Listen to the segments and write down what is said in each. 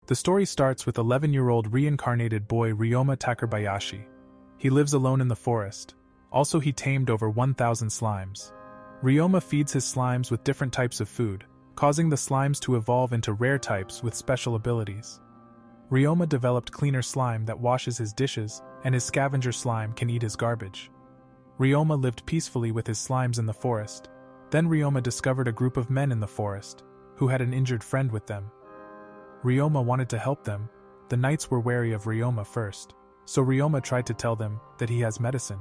The story starts with 11-year-old reincarnated boy Ryoma Takerbayashi. He lives alone in the forest. Also, he tamed over 1,000 slimes. Ryoma feeds his slimes with different types of food, causing the slimes to evolve into rare types with special abilities. Ryoma developed cleaner slime that washes his dishes, and his scavenger slime can eat his garbage. Ryoma lived peacefully with his slimes in the forest. Then Ryoma discovered a group of men in the forest, who had an injured friend with them. Ryoma wanted to help them. The knights were wary of Ryoma first, so Ryoma tried to tell them that he has medicine.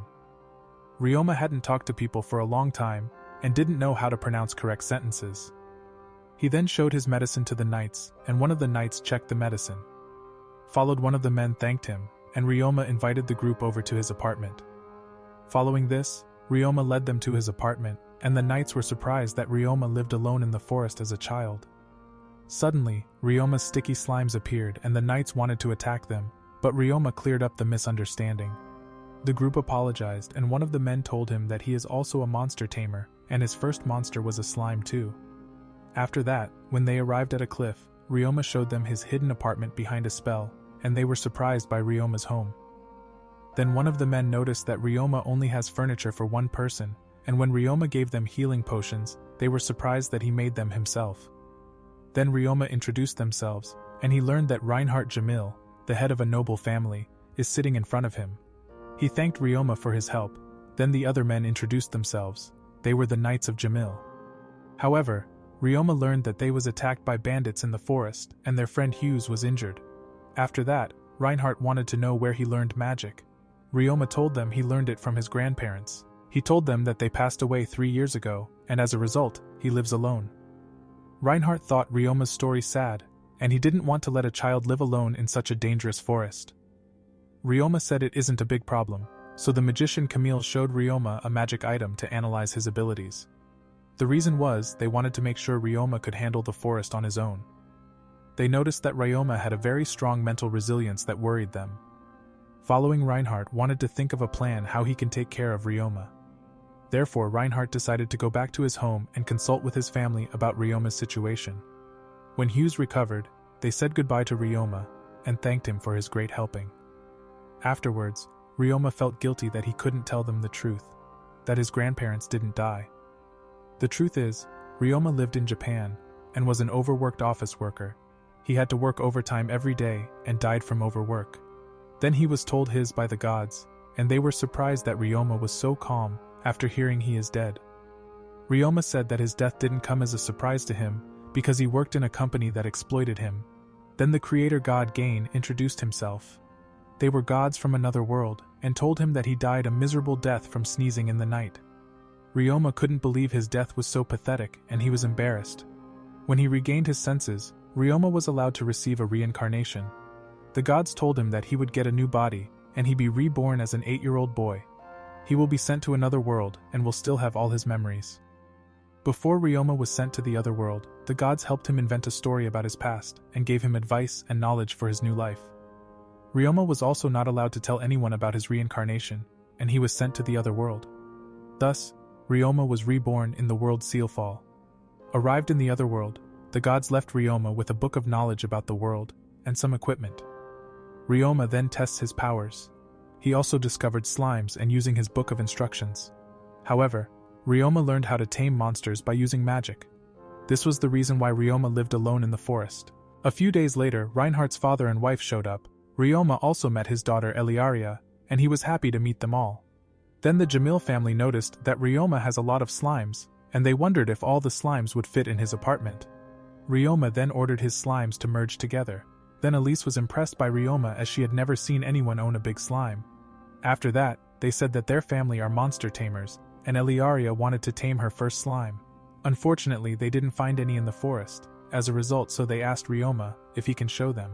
Ryoma hadn't talked to people for a long time, and didn't know how to pronounce correct sentences. He then showed his medicine to the knights, and one of the knights checked the medicine. Followed one of the men thanked him, and Ryoma invited the group over to his apartment. Following this, Ryoma led them to his apartment, and the knights were surprised that Ryoma lived alone in the forest as a child. Suddenly, Ryoma's sticky slimes appeared and the knights wanted to attack them, but Ryoma cleared up the misunderstanding. The group apologized, and one of the men told him that he is also a monster tamer, and his first monster was a slime too. After that, when they arrived at a cliff, Ryoma showed them his hidden apartment behind a spell, and they were surprised by Ryoma's home. Then one of the men noticed that Ryoma only has furniture for one person, and when Ryoma gave them healing potions, they were surprised that he made them himself. Then Ryoma introduced themselves, and he learned that Reinhardt Jamil, the head of a noble family, is sitting in front of him. He thanked Ryoma for his help. Then the other men introduced themselves. They were the Knights of Jamil. However, Ryoma learned that they was attacked by bandits in the forest, and their friend Hughes was injured. After that, Reinhardt wanted to know where he learned magic. Ryoma told them he learned it from his grandparents. He told them that they passed away 3 years ago, and as a result, he lives alone. Reinhardt thought Ryoma's story sad, and he didn't want to let a child live alone in such a dangerous forest. Ryoma said it isn't a big problem, so the magician Camille showed Ryoma a magic item to analyze his abilities. The reason was they wanted to make sure Ryoma could handle the forest on his own. They noticed that Ryoma had a very strong mental resilience that worried them. Following, Reinhardt wanted to think of a plan how he can take care of Ryoma. Therefore, Reinhardt decided to go back to his home and consult with his family about Ryoma's situation. When Hughes recovered, they said goodbye to Ryoma and thanked him for his great helping. Afterwards, Ryoma felt guilty that he couldn't tell them the truth, that his grandparents didn't die. The truth is, Ryoma lived in Japan and was an overworked office worker. He had to work overtime every day and died from overwork. Then he was told his by the gods, and they were surprised that Ryoma was so calm after hearing he is dead. Ryoma said that his death didn't come as a surprise to him because he worked in a company that exploited him. Then the creator god Gain introduced himself. They were gods from another world and told him that he died a miserable death from sneezing in the night. Ryoma couldn't believe his death was so pathetic and he was embarrassed. When he regained his senses, Ryoma was allowed to receive a reincarnation. The gods told him that he would get a new body and he'd be reborn as an 8-year-old boy. He will be sent to another world and will still have all his memories. Before Ryoma was sent to the other world, the gods helped him invent a story about his past and gave him advice and knowledge for his new life. Ryoma was also not allowed to tell anyone about his reincarnation, and he was sent to the other world. Thus, Ryoma was reborn in the world Sealfall. Arrived in the other world, the gods left Ryoma with a book of knowledge about the world and some equipment. Ryoma then tests his powers. He also discovered slimes and using his book of instructions. However, Ryoma learned how to tame monsters by using magic. This was the reason why Ryoma lived alone in the forest. A few days later, Reinhardt's father and wife showed up. Ryoma also met his daughter Eliaria, and he was happy to meet them all. Then the Jamil family noticed that Ryoma has a lot of slimes, and they wondered if all the slimes would fit in his apartment. Ryoma then ordered his slimes to merge together. Then Elise was impressed by Ryoma as she had never seen anyone own a big slime. After that, they said that their family are monster tamers, and Eliaria wanted to tame her first slime. Unfortunately, they didn't find any in the forest, as a result, so they asked Ryoma if he can show them.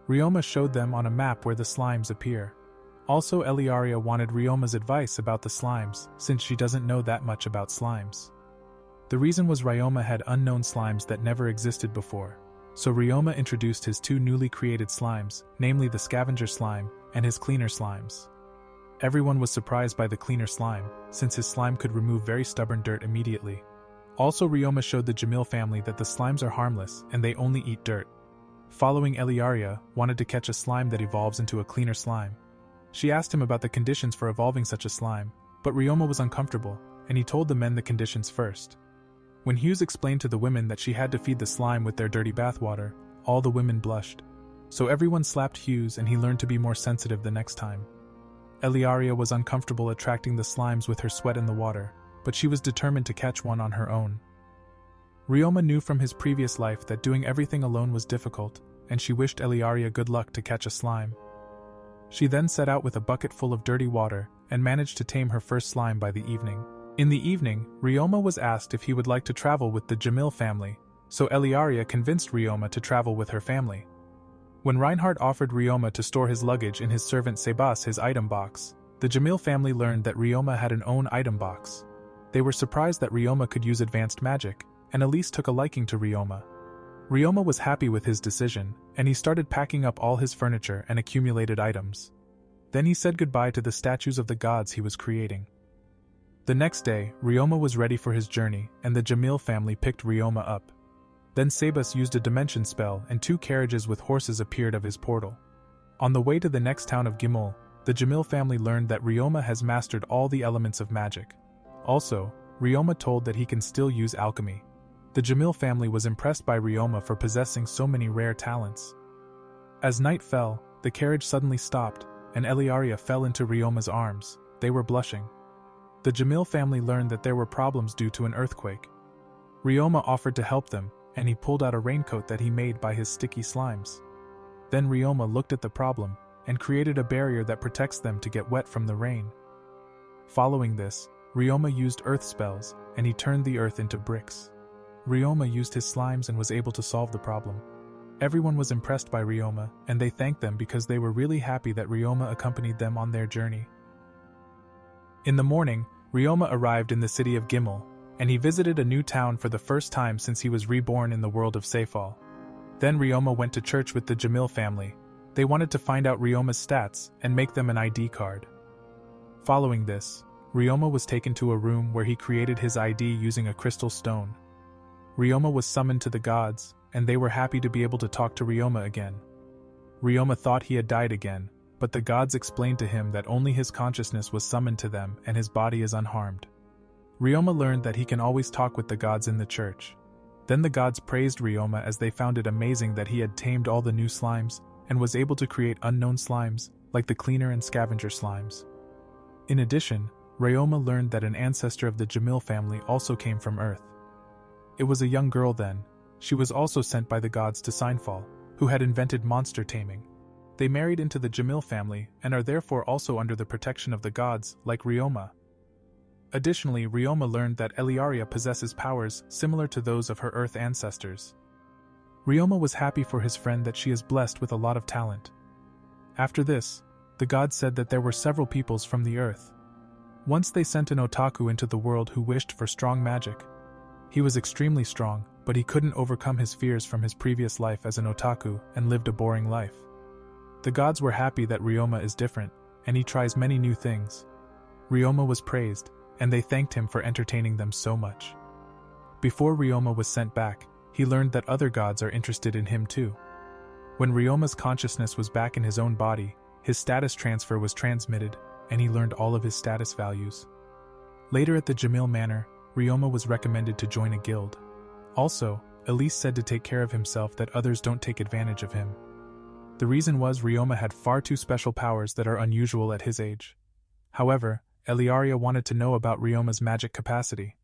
Ryoma showed them on a map where the slimes appear. Also, Eliaria wanted Ryoma's advice about the slimes, since she doesn't know that much about slimes. The reason was Ryoma had unknown slimes that never existed before. So Ryoma introduced his 2 newly created slimes, namely the scavenger slime and his cleaner slimes. Everyone was surprised by the cleaner slime, since his slime could remove very stubborn dirt immediately. Also, Ryoma showed the Jamil family that the slimes are harmless and they only eat dirt. Following, Eliaria wanted to catch a slime that evolves into a cleaner slime. She asked him about the conditions for evolving such a slime, but Ryoma was uncomfortable, and he told the men the conditions first. When Hughes explained to the women that she had to feed the slime with their dirty bathwater, all the women blushed. So everyone slapped Hughes, and he learned to be more sensitive the next time. Eliaria was uncomfortable attracting the slimes with her sweat in the water, but she was determined to catch one on her own. Ryoma knew from his previous life that doing everything alone was difficult, and she wished Eliaria good luck to catch a slime. She then set out with a bucket full of dirty water, and managed to tame her first slime by the evening. In the evening, Ryoma was asked if he would like to travel with the Jamil family, so Eliaria convinced Ryoma to travel with her family. When Reinhardt offered Ryoma to store his luggage in his servant Sebas his item box, the Jamil family learned that Ryoma had an own item box. They were surprised that Ryoma could use advanced magic, and Elise took a liking to Ryoma. Ryoma was happy with his decision, and he started packing up all his furniture and accumulated items. Then he said goodbye to the statues of the gods he was creating. The next day, Ryoma was ready for his journey, and the Jamil family picked Ryoma up. Then Sebas used a dimension spell, and 2 carriages with horses appeared of his portal. On the way to the next town of Gimel, the Jamil family learned that Ryoma has mastered all the elements of magic. Also, Ryoma told that he can still use alchemy. The Jamil family was impressed by Ryoma for possessing so many rare talents. As night fell, the carriage suddenly stopped, and Eliaria fell into Ryoma's arms. They were blushing. The Jamil family learned that there were problems due to an earthquake. Ryoma offered to help them, and he pulled out a raincoat that he made by his sticky slimes. Then Ryoma looked at the problem, and created a barrier that protects them to get wet from the rain. Following this, Ryoma used earth spells, and he turned the earth into bricks. Ryoma used his slimes and was able to solve the problem. Everyone was impressed by Ryoma, and they thanked them because they were really happy that Ryoma accompanied them on their journey. In the morning, Ryoma arrived in the city of Gimel, and he visited a new town for the first time since he was reborn in the world of Seyfal. Then Ryoma went to church with the Jamil family. They wanted to find out Ryoma's stats and make them an ID card. Following this, Ryoma was taken to a room where he created his ID using a crystal stone. Ryoma was summoned to the gods, and they were happy to be able to talk to Ryoma again. Ryoma thought he had died again, but the gods explained to him that only his consciousness was summoned to them and his body is unharmed. Ryoma learned that he can always talk with the gods in the church. Then the gods praised Ryoma as they found it amazing that he had tamed all the new slimes and was able to create unknown slimes, like the cleaner and scavenger slimes. In addition, Ryoma learned that an ancestor of the Jamil family also came from Earth. It was a young girl then. She was also sent by the gods to Seinfall, who had invented monster taming. They married into the Jamil family and are therefore also under the protection of the gods, like Ryoma. Additionally, Ryoma learned that Eliaria possesses powers similar to those of her Earth ancestors. Ryoma was happy for his friend that she is blessed with a lot of talent. After this, the gods said that there were several peoples from the Earth. Once they sent an otaku into the world who wished for strong magic. He was extremely strong, but he couldn't overcome his fears from his previous life as an otaku and lived a boring life. The gods were happy that Ryoma is different, and he tries many new things. Ryoma was praised, and they thanked him for entertaining them so much. Before Ryoma was sent back, he learned that other gods are interested in him too. When Ryoma's consciousness was back in his own body, his status transfer was transmitted, and he learned all of his status values. Later at the Jamil Manor, Ryoma was recommended to join a guild. Also, Elise said to take care of himself that others don't take advantage of him. The reason was Ryoma had far too special powers that are unusual at his age. However, Eliaria wanted to know about Ryoma's magic capacity.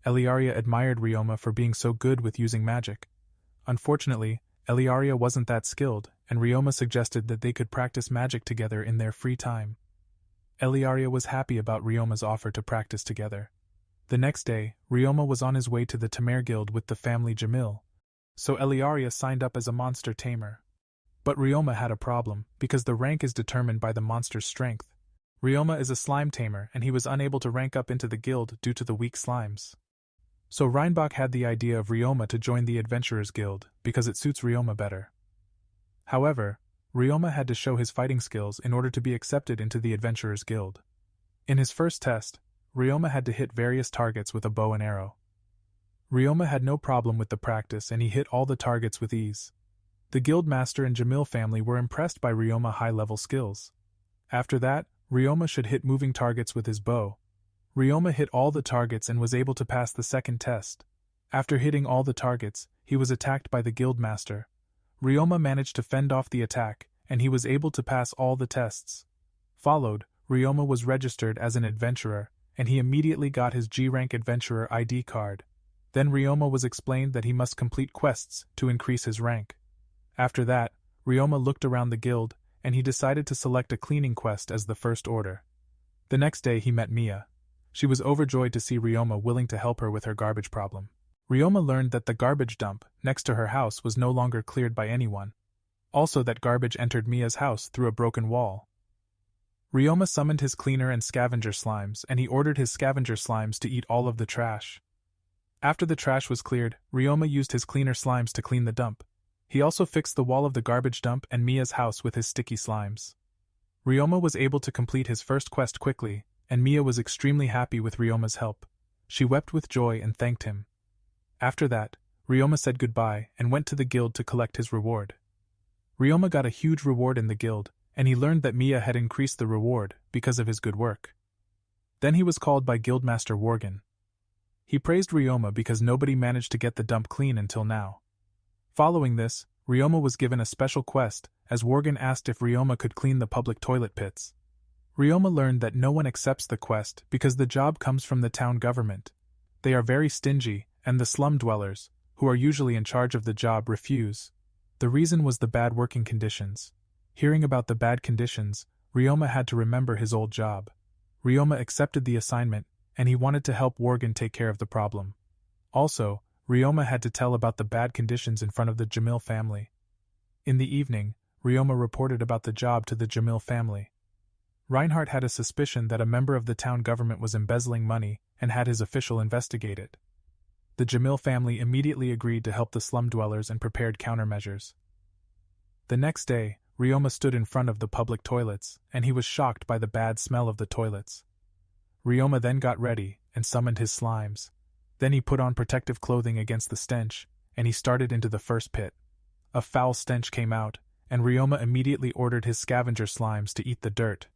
Eliaria admired Ryoma for being so good with using magic. Unfortunately, Eliaria wasn't that skilled, and Ryoma suggested that they could practice magic together in their free time. Eliaria was happy about Ryoma's offer to practice together. The next day, Ryoma was on his way to the Tamer guild with the family Jamil. So Eliaria signed up as a monster tamer. But Ryoma had a problem, because the rank is determined by the monster's strength. Ryoma is a slime tamer and he was unable to rank up into the guild due to the weak slimes. So Reinbach had the idea of Ryoma to join the Adventurers Guild, because it suits Ryoma better. However, Ryoma had to show his fighting skills in order to be accepted into the Adventurers Guild. In his first test, Ryoma had to hit various targets with a bow and arrow. Ryoma had no problem with the practice and he hit all the targets with ease. The guildmaster and Jamil family were impressed by Ryoma's high-level skills. After that, Ryoma should hit moving targets with his bow. Ryoma hit all the targets and was able to pass the second test. After hitting all the targets, he was attacked by the guildmaster. Ryoma managed to fend off the attack, and he was able to pass all the tests. Followed, Ryoma was registered as an adventurer, and he immediately got his G-rank adventurer ID card. Then Ryoma was explained that he must complete quests to increase his rank. After that, Ryoma looked around the guild, and he decided to select a cleaning quest as the first order. The next day he met Mia. She was overjoyed to see Ryoma willing to help her with her garbage problem. Ryoma learned that the garbage dump next to her house was no longer cleared by anyone. Also that garbage entered Mia's house through a broken wall. Ryoma summoned his cleaner and scavenger slimes, and he ordered his scavenger slimes to eat all of the trash. After the trash was cleared, Ryoma used his cleaner slimes to clean the dump. He also fixed the wall of the garbage dump and Mia's house with his sticky slimes. Ryoma was able to complete his first quest quickly, and Mia was extremely happy with Ryoma's help. She wept with joy and thanked him. After that, Ryoma said goodbye and went to the guild to collect his reward. Ryoma got a huge reward in the guild, and he learned that Mia had increased the reward because of his good work. Then he was called by Guildmaster Worgen. He praised Ryoma because nobody managed to get the dump clean until now. Following this, Ryoma was given a special quest, as Worgen asked if Ryoma could clean the public toilet pits. Ryoma learned that no one accepts the quest because the job comes from the town government. They are very stingy, and the slum dwellers, who are usually in charge of the job, refuse. The reason was the bad working conditions. Hearing about the bad conditions, Ryoma had to remember his old job. Ryoma accepted the assignment, and he wanted to help Worgen take care of the problem. Also, Ryoma had to tell about the bad conditions in front of the Jamil family. In the evening, Ryoma reported about the job to the Jamil family. Reinhardt had a suspicion that a member of the town government was embezzling money and had his official investigate it. The Jamil family immediately agreed to help the slum dwellers and prepared countermeasures. The next day, Ryoma stood in front of the public toilets, and he was shocked by the bad smell of the toilets. Ryoma then got ready and summoned his slimes. Then he put on protective clothing against the stench, and he started into the first pit. A foul stench came out, and Ryoma immediately ordered his scavenger slimes to eat the dirt.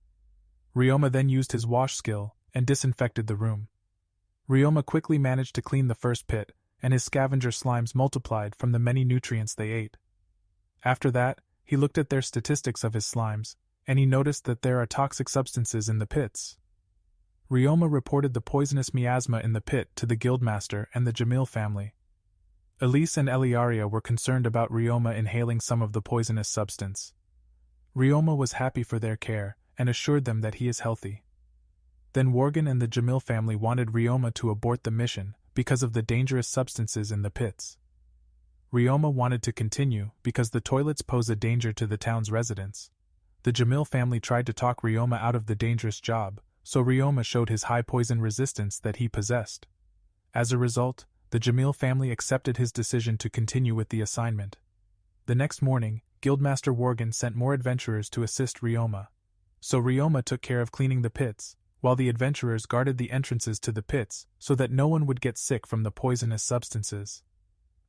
Ryoma then used his wash skill and disinfected the room. Ryoma quickly managed to clean the first pit, and his scavenger slimes multiplied from the many nutrients they ate. After that, he looked at their statistics of his slimes, and he noticed that there are toxic substances in the pits. Ryoma reported the poisonous miasma in the pit to the guildmaster and the Jamil family. Elise and Eliaria were concerned about Ryoma inhaling some of the poisonous substance. Ryoma was happy for their care and assured them that he is healthy. Then Worgen and the Jamil family wanted Ryoma to abort the mission because of the dangerous substances in the pits. Ryoma wanted to continue because the toilets pose a danger to the town's residents. The Jamil family tried to talk Ryoma out of the dangerous job, so Ryoma showed his high poison resistance that he possessed. As a result, the Jamil family accepted his decision to continue with the assignment. The next morning, Guildmaster Worgen sent more adventurers to assist Ryoma. So Ryoma took care of cleaning the pits, while the adventurers guarded the entrances to the pits so that no one would get sick from the poisonous substances.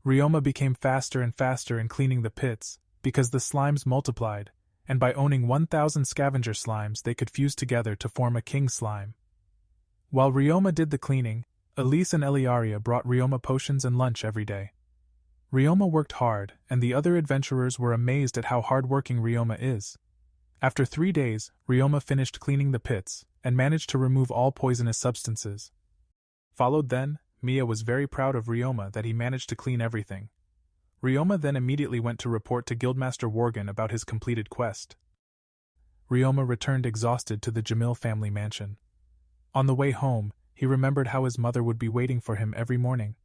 Ryoma became faster and faster in cleaning the pits, because the slimes multiplied, and by owning 1,000 scavenger slimes they could fuse together to form a king slime. While Ryoma did the cleaning, Elise and Eliaria brought Ryoma potions and lunch every day. Ryoma worked hard, and the other adventurers were amazed at how hard-working Ryoma is. After 3 days, Ryoma finished cleaning the pits, and managed to remove all poisonous substances. Followed then, Mia was very proud of Ryoma that he managed to clean everything. Ryoma then immediately went to report to Guildmaster Worgen about his completed quest. Ryoma returned exhausted to the Jamil family mansion. On the way home, he remembered how his mother would be waiting for him every morning.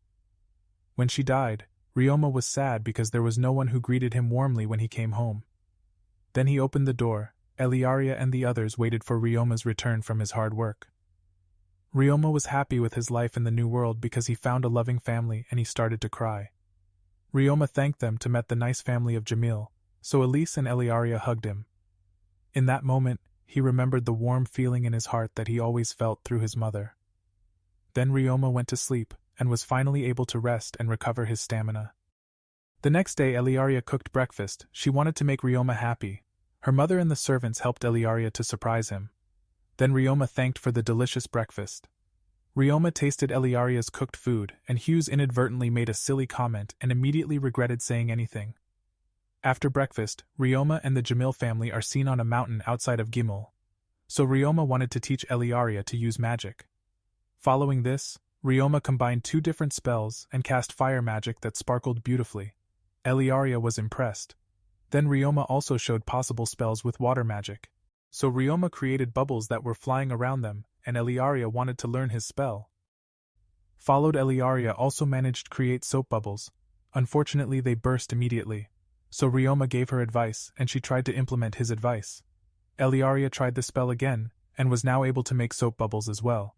When she died, Ryoma was sad because there was no one who greeted him warmly when he came home. Then he opened the door. Eliaria and the others waited for Ryoma's return from his hard work. Ryoma was happy with his life in the new world because he found a loving family and he started to cry. Ryoma thanked them to meet the nice family of Jamil, so Elise and Eliaria hugged him. In that moment, he remembered the warm feeling in his heart that he always felt through his mother. Then Ryoma went to sleep and was finally able to rest and recover his stamina. The next day Eliaria cooked breakfast. She wanted to make Ryoma happy. Her mother and the servants helped Eliaria to surprise him. Then Ryoma thanked for the delicious breakfast. Ryoma tasted Eliaria's cooked food, and Hughes inadvertently made a silly comment and immediately regretted saying anything. After breakfast, Ryoma and the Jamil family are seen on a mountain outside of Gimel. So Ryoma wanted to teach Eliaria to use magic. Following this, Ryoma combined 2 different spells and cast fire magic that sparkled beautifully. Eliaria was impressed. Then Ryoma also showed possible spells with water magic. So Ryoma created bubbles that were flying around them, and Eliaria wanted to learn his spell. Followed Eliaria also managed to create soap bubbles. Unfortunately they burst immediately. So Ryoma gave her advice and she tried to implement his advice. Eliaria tried the spell again, and was now able to make soap bubbles as well.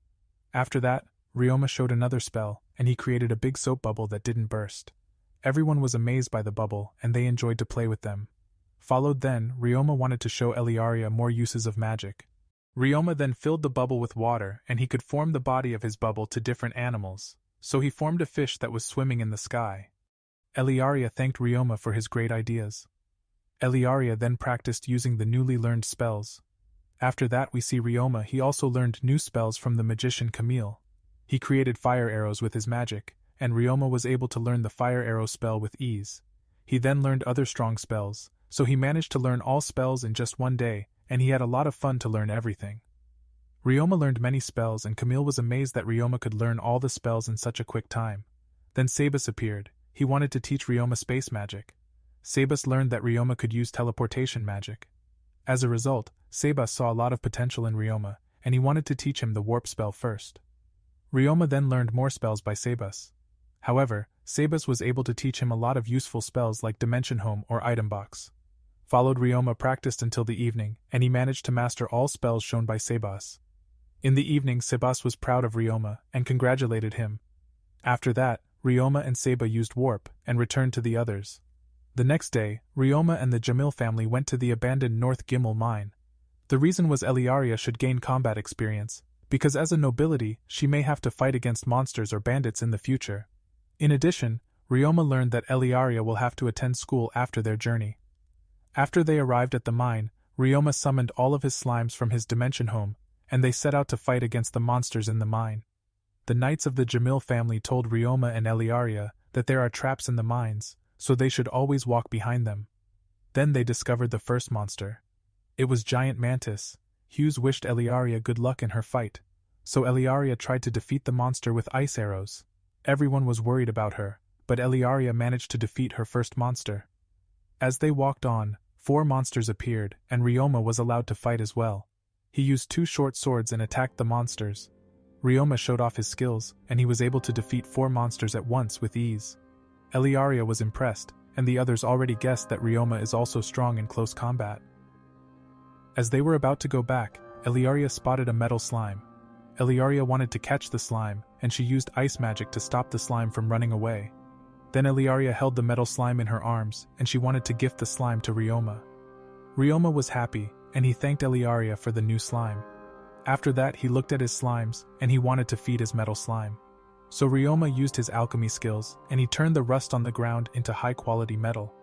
After that, Ryoma showed another spell, and he created a big soap bubble that didn't burst. Everyone was amazed by the bubble, and they enjoyed to play with them. Followed then, Ryoma wanted to show Eliaria more uses of magic. Ryoma then filled the bubble with water, and he could form the body of his bubble to different animals, so he formed a fish that was swimming in the sky. Eliaria thanked Ryoma for his great ideas. Eliaria then practiced using the newly learned spells. After that we see Ryoma. He also learned new spells from the magician Camille. He created fire arrows with his magic, and Ryoma was able to learn the fire arrow spell with ease. He then learned other strong spells, so he managed to learn all spells in just one day, and he had a lot of fun to learn everything. Ryoma learned many spells, and Camille was amazed that Ryoma could learn all the spells in such a quick time. Then Sabas appeared. He wanted to teach Ryoma space magic. Sabas learned that Ryoma could use teleportation magic. As a result, Sabas saw a lot of potential in Ryoma, and he wanted to teach him the warp spell first. Ryoma then learned more spells by Sabas. However, Sabas was able to teach him a lot of useful spells like Dimension Home or Item Box. Followed Ryoma practiced until the evening, and he managed to master all spells shown by Sabas. In the evening Sabas was proud of Ryoma, and congratulated him. After that, Ryoma and Saba used warp, and returned to the others. The next day, Ryoma and the Jamil family went to the abandoned North Gimel mine. The reason was Eliaria should gain combat experience, because as a nobility, she may have to fight against monsters or bandits in the future. In addition, Ryoma learned that Eliaria will have to attend school after their journey. After they arrived at the mine, Ryoma summoned all of his slimes from his dimension home, and they set out to fight against the monsters in the mine. The knights of the Jamil family told Ryoma and Eliaria that there are traps in the mines, so they should always walk behind them. Then they discovered the first monster. It was Giant Mantis. Hughes wished Eliaria good luck in her fight, so Eliaria tried to defeat the monster with ice arrows. Everyone was worried about her, but Eliaria managed to defeat her first monster. As they walked on, 4 monsters appeared, and Ryoma was allowed to fight as well. He used 2 short swords and attacked the monsters. Ryoma showed off his skills, and he was able to defeat 4 monsters at once with ease. Eliaria was impressed, and the others already guessed that Ryoma is also strong in close combat. As they were about to go back, Eliaria spotted a metal slime. Eliaria wanted to catch the slime, and she used ice magic to stop the slime from running away. Then Eliaria held the metal slime in her arms, and she wanted to gift the slime to Ryoma. Ryoma was happy, and he thanked Eliaria for the new slime. After that he looked at his slimes, and he wanted to feed his metal slime. So Ryoma used his alchemy skills, and he turned the rust on the ground into high-quality metal.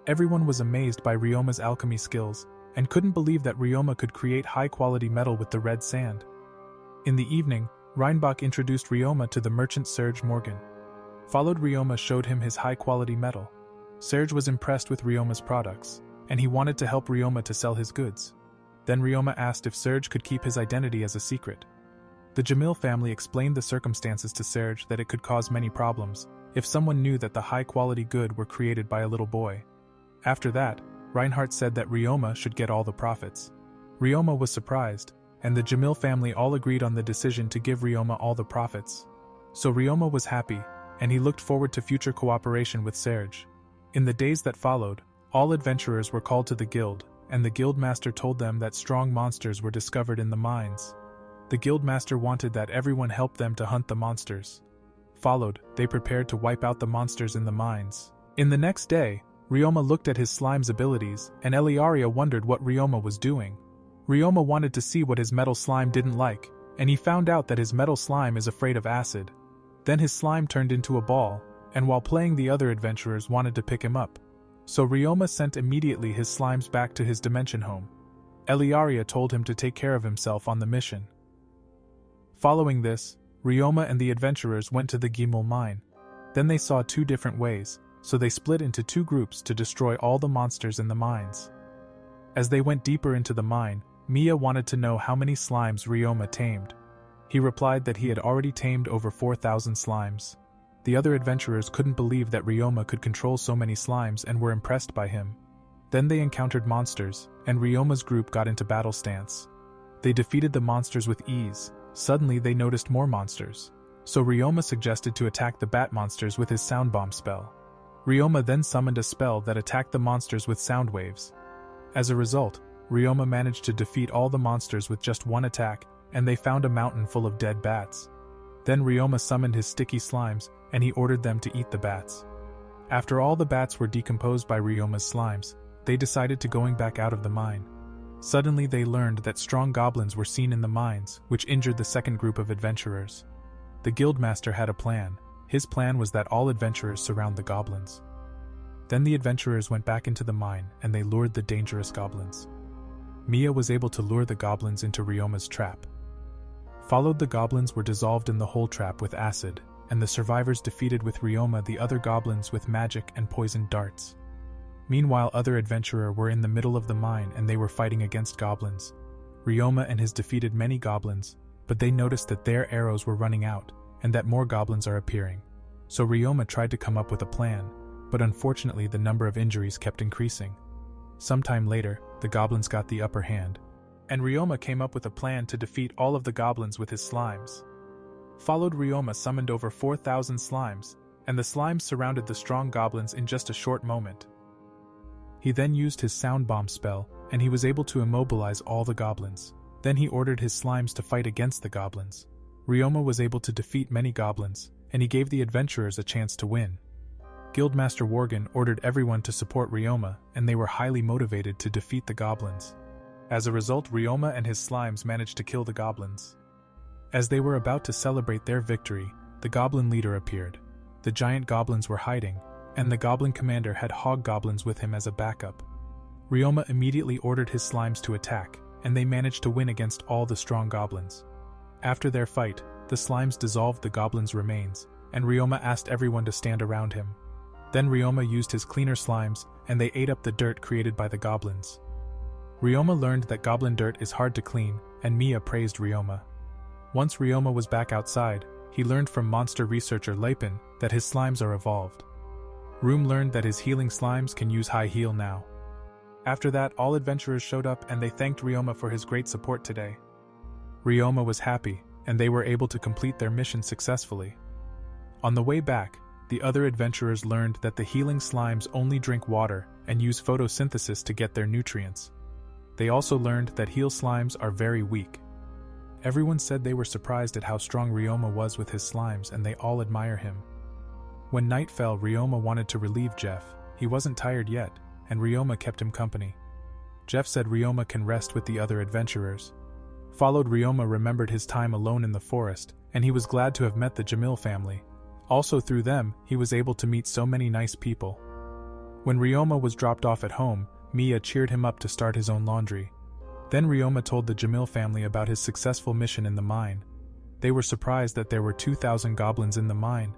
Everyone was amazed by Ryoma's alchemy skills, and couldn't believe that Ryoma could create high-quality metal with the red sand. In the evening, Reinbach introduced Ryoma to the merchant Serge Morgan. Followed Ryoma showed him his high-quality metal. Serge was impressed with Ryoma's products, and he wanted to help Ryoma to sell his goods. Then Ryoma asked if Serge could keep his identity as a secret. The Jamil family explained the circumstances to Serge that it could cause many problems if someone knew that the high-quality good were created by a little boy. After that, Reinhardt said that Ryoma should get all the profits. Ryoma was surprised, and the Jamil family all agreed on the decision to give Ryoma all the profits. So Ryoma was happy, and he looked forward to future cooperation with Serge. In the days that followed, all adventurers were called to the guild, and the guildmaster told them that strong monsters were discovered in the mines. The guildmaster wanted that everyone help them to hunt the monsters. Followed, they prepared to wipe out the monsters in the mines. In the next day, Ryoma looked at his slime's abilities, and Eliaria wondered what Ryoma was doing. Ryoma wanted to see what his metal slime didn't like, and he found out that his metal slime is afraid of acid. Then his slime turned into a ball, and while playing the other adventurers wanted to pick him up. So Ryoma sent immediately his slimes back to his dimension home. Eliaria told him to take care of himself on the mission. Following this, Ryoma and the adventurers went to the Gimel mine. Then they saw two different ways, so they split into two groups to destroy all the monsters in the mines. As they went deeper into the mine, Mia wanted to know how many slimes Ryoma tamed. He replied that he had already tamed over 4,000 slimes. The other adventurers couldn't believe that Ryoma could control so many slimes and were impressed by him. Then they encountered monsters, and Ryoma's group got into battle stance. They defeated the monsters with ease. Suddenly they noticed more monsters. So Ryoma suggested to attack the bat monsters with his sound bomb spell. Ryoma then summoned a spell that attacked the monsters with sound waves. As a result, Ryoma managed to defeat all the monsters with just one attack, and they found a mountain full of dead bats. Then Ryoma summoned his sticky slimes, and he ordered them to eat the bats. After all the bats were decomposed by Ryoma's slimes, they decided to going back out of the mine. Suddenly they learned that strong goblins were seen in the mines, which injured the second group of adventurers. The guildmaster had a plan. His plan was that all adventurers surround the goblins. Then the adventurers went back into the mine, and they lured the dangerous goblins. Mia was able to lure the goblins into Ryoma's trap. Followed, the goblins were dissolved in the whole trap with acid, and the survivors defeated with Ryoma the other goblins with magic and poisoned darts. Meanwhile, other adventurers were in the middle of the mine and they were fighting against goblins. Ryoma and his defeated many goblins, but they noticed that their arrows were running out, and that more goblins are appearing. So Ryoma tried to come up with a plan, but unfortunately the number of injuries kept increasing. Sometime later, the goblins got the upper hand, and Ryoma came up with a plan to defeat all of the goblins with his slimes. Followed, Ryoma summoned over 4,000 slimes, and the slimes surrounded the strong goblins in just a short moment. He then used his sound bomb spell, and he was able to immobilize all the goblins. Then he ordered his slimes to fight against the goblins. Ryoma was able to defeat many goblins, and he gave the adventurers a chance to win. Guildmaster Worgen ordered everyone to support Ryoma, and they were highly motivated to defeat the goblins. As a result, Ryoma and his slimes managed to kill the goblins. As they were about to celebrate their victory, the goblin leader appeared. The giant goblins were hiding, and the goblin commander had hog goblins with him as a backup. Ryoma immediately ordered his slimes to attack, and they managed to win against all the strong goblins. After their fight, the slimes dissolved the goblins' remains, and Ryoma asked everyone to stand around him. Then Ryoma used his cleaner slimes, and they ate up the dirt created by the goblins. Ryoma learned that goblin dirt is hard to clean, and Mia praised Ryoma. Once Ryoma was back outside, he learned from monster researcher Lapin that his slimes are evolved. Room learned that his healing slimes can use high heal now. After that, all adventurers showed up and they thanked Ryoma for his great support today. Ryoma was happy, and they were able to complete their mission successfully. On the way back, the other adventurers learned that the healing slimes only drink water and use photosynthesis to get their nutrients. They also learned that heal slimes are very weak. Everyone said they were surprised at how strong Ryoma was with his slimes, and they all admire him. When night fell, Ryoma wanted to relieve Jeff. He wasn't tired yet, and Ryoma kept him company. Jeff said Ryoma can rest with the other adventurers. Followed, Ryoma remembered his time alone in the forest, and he was glad to have met the Jamil family. Also through them, he was able to meet so many nice people. When Ryoma was dropped off at home, Mia cheered him up to start his own laundry. Then Ryoma told the Jamil family about his successful mission in the mine. They were surprised that there were 2,000 goblins in the mine.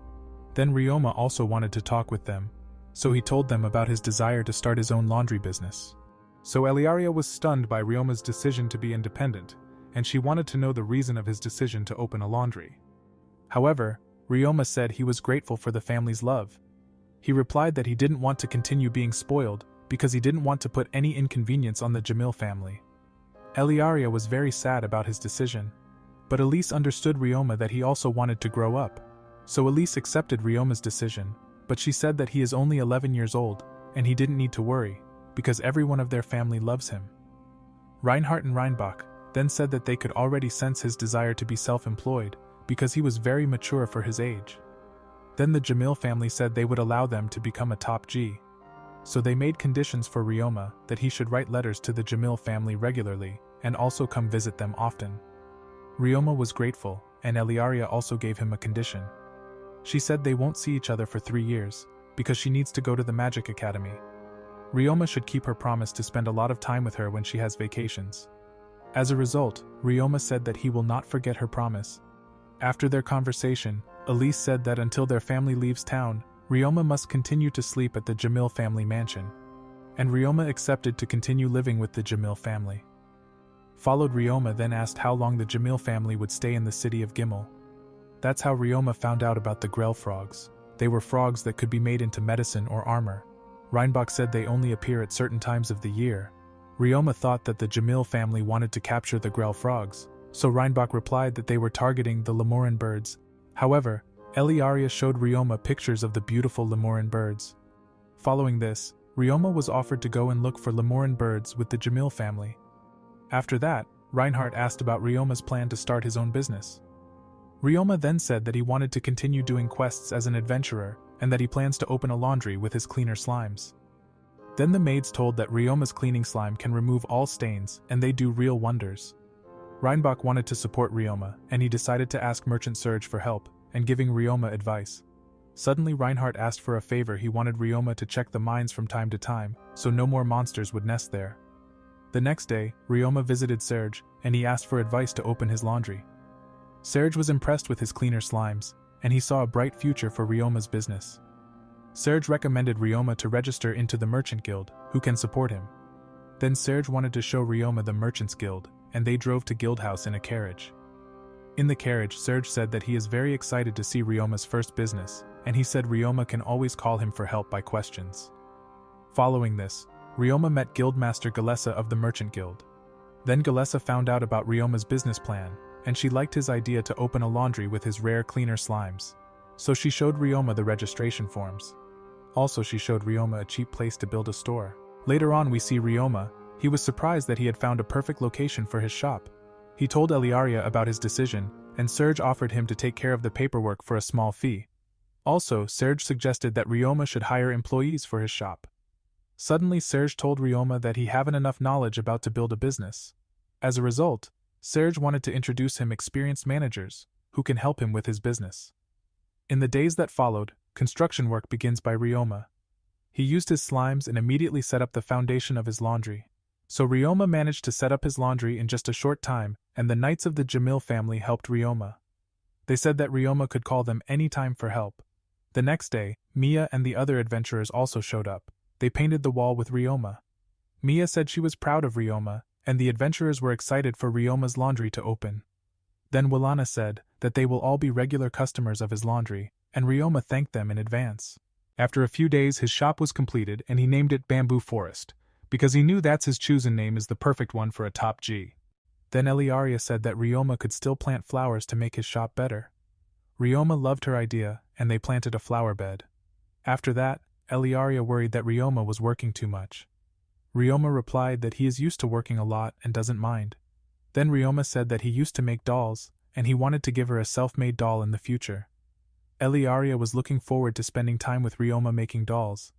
Then Ryoma also wanted to talk with them, so he told them about his desire to start his own laundry business. So Eliaria was stunned by Ryoma's decision to be independent, and she wanted to know the reason of his decision to open a laundry. However, Ryoma said he was grateful for the family's love. He replied that he didn't want to continue being spoiled because he didn't want to put any inconvenience on the Jamil family. Eliaria was very sad about his decision, but Elise understood Ryoma that he also wanted to grow up. So Elise accepted Ryoma's decision, but she said that he is only 11 years old, and he didn't need to worry, because everyone of their family loves him. Reinhardt and Reinbach then said that they could already sense his desire to be self-employed, because he was very mature for his age. Then the Jamil family said they would allow them to become a top G. So they made conditions for Ryoma that he should write letters to the Jamil family regularly, and also come visit them often. Ryoma was grateful, and Eliaria also gave him a condition. She said they won't see each other for 3 years, because she needs to go to the Magic Academy. Ryoma should keep her promise to spend a lot of time with her when she has vacations. As a result, Ryoma said that he will not forget her promise. After their conversation, Elise said that until their family leaves town, Ryoma must continue to sleep at the Jamil family mansion. And Ryoma accepted to continue living with the Jamil family. Followed Ryoma then asked how long the Jamil family would stay in the city of Gimel. That's how Ryoma found out about the Grell frogs. They were frogs that could be made into medicine or armor. Reinbach said they only appear at certain times of the year. Ryoma thought that the Jamil family wanted to capture the Grell frogs, so Reinbach replied that they were targeting the Lemurin birds. However, Eliaria showed Ryoma pictures of the beautiful Lemurin birds. Following this, Ryoma was offered to go and look for Lemurin birds with the Jamil family. After that, Reinhardt asked about Ryoma's plan to start his own business. Ryoma then said that he wanted to continue doing quests as an adventurer, and that he plans to open a laundry with his cleaner slimes. Then the maids told that Ryoma's cleaning slime can remove all stains, and they do real wonders. Reinbach wanted to support Ryoma, and he decided to ask Merchant Serge for help, and giving Ryoma advice. Suddenly Reinhardt asked for a favor. He wanted Ryoma to check the mines from time to time, so no more monsters would nest there. The next day, Ryoma visited Serge, and he asked for advice to open his laundry. Serge was impressed with his cleaner slimes, and he saw a bright future for Ryoma's business. Serge recommended Ryoma to register into the Merchant Guild, who can support him. Then Serge wanted to show Ryoma the Merchants Guild, and they drove to Guildhouse in a carriage. In the carriage, Serge said that he is very excited to see Ryoma's first business, and he said Ryoma can always call him for help by questions. Following this, Ryoma met Guildmaster Galessa of the Merchant Guild. Then Galessa found out about Ryoma's business plan, and she liked his idea to open a laundry with his rare cleaner slimes. So she showed Ryoma the registration forms. Also she showed Ryoma a cheap place to build a store. Later on we see Ryoma. He was surprised that he had found a perfect location for his shop. He told Eliaria about his decision, and Serge offered him to take care of the paperwork for a small fee. Also, Serge suggested that Ryoma should hire employees for his shop. Suddenly Serge told Ryoma that he haven't enough knowledge about to build a business. As a result, Serge wanted to introduce him experienced managers, who can help him with his business. In the days that followed, construction work begins by Ryoma. He used his slimes and immediately set up the foundation of his laundry. So Ryoma managed to set up his laundry in just a short time, and the Knights of the Jamil family helped Ryoma. They said that Ryoma could call them any time for help. The next day, Mia and the other adventurers also showed up. They painted the wall with Ryoma. Mia said she was proud of Ryoma, and the adventurers were excited for Ryoma's laundry to open. Then Willana said that they will all be regular customers of his laundry, and Ryoma thanked them in advance. After a few days his shop was completed and he named it Bamboo Forest, because he knew that's his chosen name is the perfect one for a top G. Then Eliaria said that Ryoma could still plant flowers to make his shop better. Ryoma loved her idea, and they planted a flower bed. After that, Eliaria worried that Ryoma was working too much. Ryoma replied that he is used to working a lot and doesn't mind. Then Ryoma said that he used to make dolls, and he wanted to give her a self-made doll in the future. Eliaria was looking forward to spending time with Ryoma making dolls.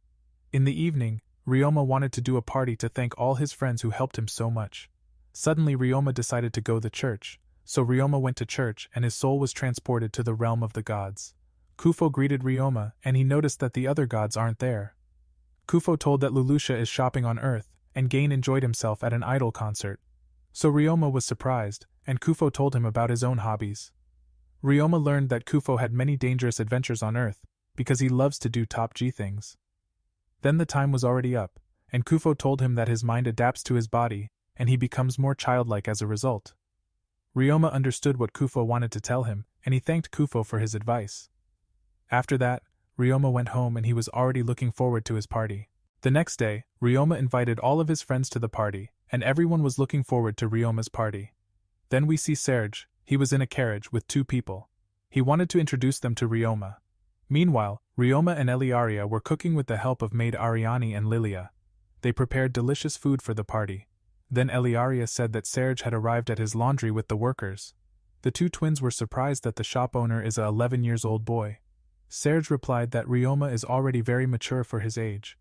In the evening, Ryoma wanted to do a party to thank all his friends who helped him so much. Suddenly Ryoma decided to go to church, so Ryoma went to church and his soul was transported to the realm of the gods. Kufo greeted Ryoma, and he noticed that the other gods aren't there. Kufo told that Lulusha is shopping on Earth, and Gain enjoyed himself at an idol concert. So Ryoma was surprised, and Kufo told him about his own hobbies. Ryoma learned that Kufo had many dangerous adventures on Earth, because he loves to do top G things. Then the time was already up, and Kufo told him that his mind adapts to his body, and he becomes more childlike as a result. Ryoma understood what Kufo wanted to tell him, and he thanked Kufo for his advice. After that, Ryoma went home and he was already looking forward to his party. The next day, Ryoma invited all of his friends to the party, and everyone was looking forward to Ryoma's party. Then we see Serge. He was in a carriage with 2 people. He wanted to introduce them to Ryoma. Meanwhile, Ryoma and Eliaria were cooking with the help of maid Ariani and Lilia. They prepared delicious food for the party. Then Eliaria said that Serge had arrived at his laundry with the workers. The 2 twins were surprised that the shop owner is a 11-year-old boy. Serge replied that Ryoma is already very mature for his age.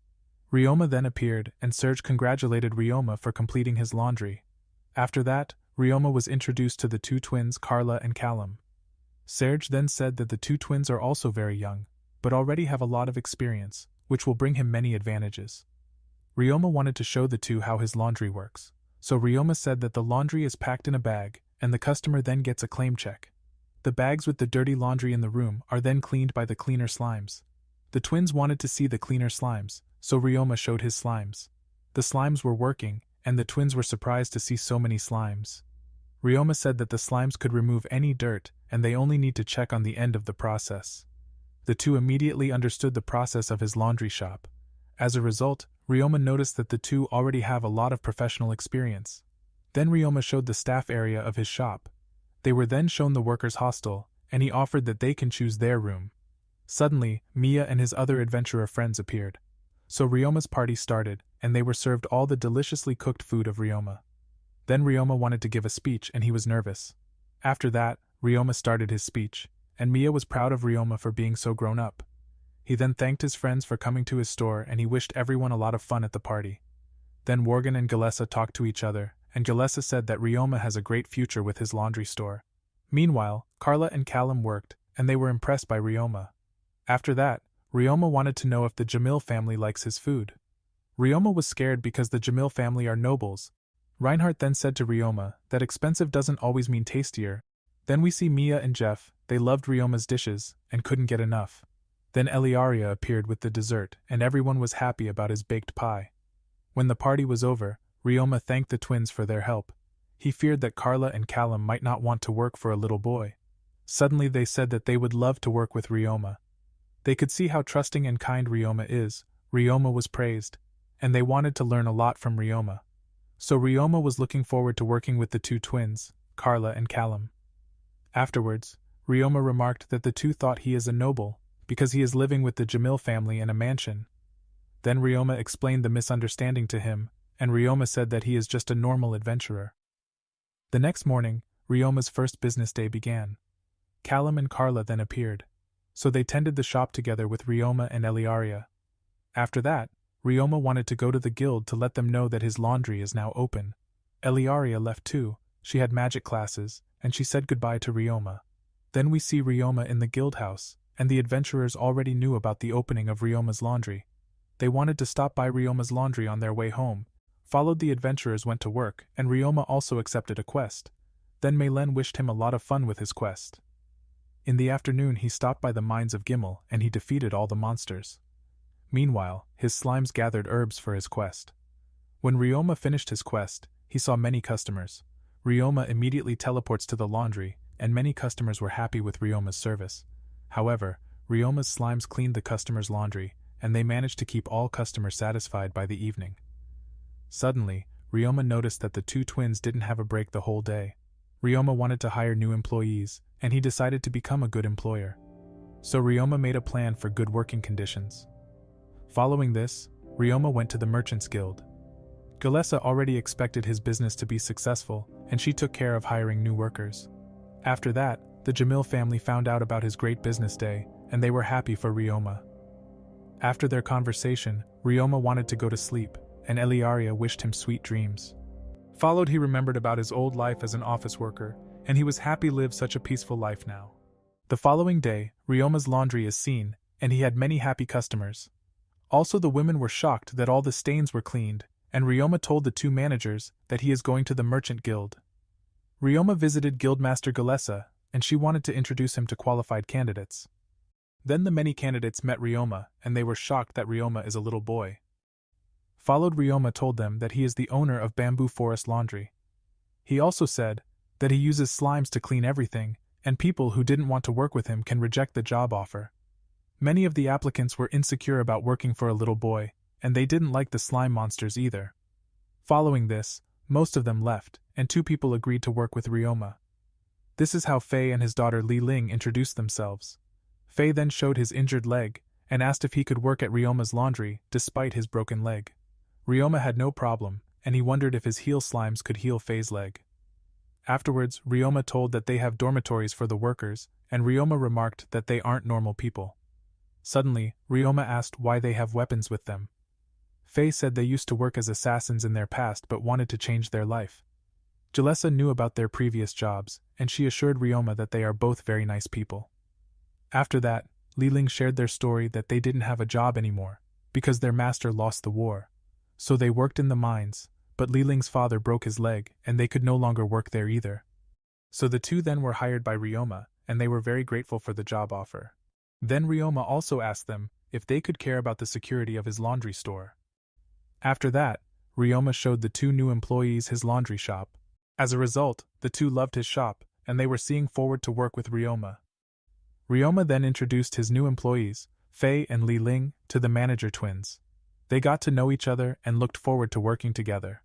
Ryoma then appeared, and Serge congratulated Ryoma for completing his laundry. After that, Ryoma was introduced to the 2 twins Carla and Callum. Serge then said that the two twins are also very young, but already have a lot of experience, which will bring him many advantages. Ryoma wanted to show the two how his laundry works, so Ryoma said that the laundry is packed in a bag, and the customer then gets a claim check. The bags with the dirty laundry in the room are then cleaned by the cleaner slimes. The twins wanted to see the cleaner slimes, so Ryoma showed his slimes. The slimes were working, and the twins were surprised to see so many slimes. Ryoma said that the slimes could remove any dirt, and they only need to check on the end of the process. The two immediately understood the process of his laundry shop. As a result, Ryoma noticed that the two already have a lot of professional experience. Then Ryoma showed the staff area of his shop. They were then shown the workers' hostel, and he offered that they can choose their room. Suddenly, Mia and his other adventurer friends appeared. So Ryoma's party started, and they were served all the deliciously cooked food of Ryoma. Then Ryoma wanted to give a speech and he was nervous. After that, Ryoma started his speech, and Mia was proud of Ryoma for being so grown up. He then thanked his friends for coming to his store and he wished everyone a lot of fun at the party. Then Worgen and Galessa talked to each other, and Galessa said that Ryoma has a great future with his laundry store. Meanwhile, Carla and Callum worked, and they were impressed by Ryoma. After that, Ryoma wanted to know if the Jamil family likes his food. Ryoma was scared because the Jamil family are nobles. Reinhardt then said to Ryoma that expensive doesn't always mean tastier. Then we see Mia and Jeff, they loved Ryoma's dishes and couldn't get enough. Then Eliaria appeared with the dessert and everyone was happy about his baked pie. When the party was over, Ryoma thanked the twins for their help. He feared that Carla and Callum might not want to work for a little boy. Suddenly they said that they would love to work with Ryoma. They could see how trusting and kind Ryoma is. Ryoma was praised, and they wanted to learn a lot from Ryoma. So Ryoma was looking forward to working with the two twins, Carla and Callum. Afterwards, Ryoma remarked that the two thought he is a noble, because he is living with the Jamil family in a mansion. Then Ryoma explained the misunderstanding to him, and Ryoma said that he is just a normal adventurer. The next morning, Ryoma's first business day began. Callum and Carla then appeared, so they tended the shop together with Ryoma and Eliaria. After that, Ryoma wanted to go to the guild to let them know that his laundry is now open. Eliaria left too, she had magic classes, and she said goodbye to Ryoma. Then we see Ryoma in the guild house, and the adventurers already knew about the opening of Ryoma's laundry. They wanted to stop by Ryoma's laundry on their way home. Followed the adventurers went to work, and Ryoma also accepted a quest. Then Meilen wished him a lot of fun with his quest. In the afternoon he stopped by the mines of Gimel and he defeated all the monsters. Meanwhile, his slimes gathered herbs for his quest. When Ryoma finished his quest, he saw many customers. Ryoma immediately teleports to the laundry, and many customers were happy with Ryoma's service. However, Ryoma's slimes cleaned the customers' laundry, and they managed to keep all customers satisfied by the evening. Suddenly, Ryoma noticed that the two twins didn't have a break the whole day. Ryoma wanted to hire new employees, and he decided to become a good employer. So Ryoma made a plan for good working conditions. Following this, Ryoma went to the Merchants Guild. Galessa already expected his business to be successful, and she took care of hiring new workers. After that, the Jamil family found out about his great business day, and they were happy for Ryoma. After their conversation, Ryoma wanted to go to sleep, and Eliaria wished him sweet dreams. Followed, he remembered about his old life as an office worker, and he was happy to live such a peaceful life now. The following day, Ryoma's laundry is seen, and he had many happy customers. Also the women were shocked that all the stains were cleaned, and Ryoma told the two managers that he is going to the Merchant Guild. Ryoma visited Guildmaster Galessa, and she wanted to introduce him to qualified candidates. Then the many candidates met Ryoma, and they were shocked that Ryoma is a little boy. Followed, Ryoma told them that he is the owner of Bamboo Forest Laundry. He also said that he uses slimes to clean everything, and people who didn't want to work with him can reject the job offer. Many of the applicants were insecure about working for a little boy, and they didn't like the slime monsters either. Following this, most of them left, and two people agreed to work with Ryoma. This is how Fei and his daughter Li Ling introduced themselves. Fei then showed his injured leg, and asked if he could work at Ryoma's laundry despite his broken leg. Ryoma had no problem, and he wondered if his heel slimes could heal Fei's leg. Afterwards, Ryoma told that they have dormitories for the workers, and Ryoma remarked that they aren't normal people. Suddenly, Ryoma asked why they have weapons with them. Fei said they used to work as assassins in their past but wanted to change their life. Jalessa knew about their previous jobs, and she assured Ryoma that they are both very nice people. After that, Liling shared their story that they didn't have a job anymore, because their master lost the war. So they worked in the mines, but Liling's father broke his leg, and they could no longer work there either. So the two then were hired by Ryoma, and they were very grateful for the job offer. Then Ryoma also asked them if they could care about the security of his laundry store. After that, Ryoma showed the two new employees his laundry shop. As a result, the two loved his shop, and they were seeing forward to work with Ryoma. Ryoma then introduced his new employees, Fei and Li Ling, to the manager twins. They got to know each other and looked forward to working together.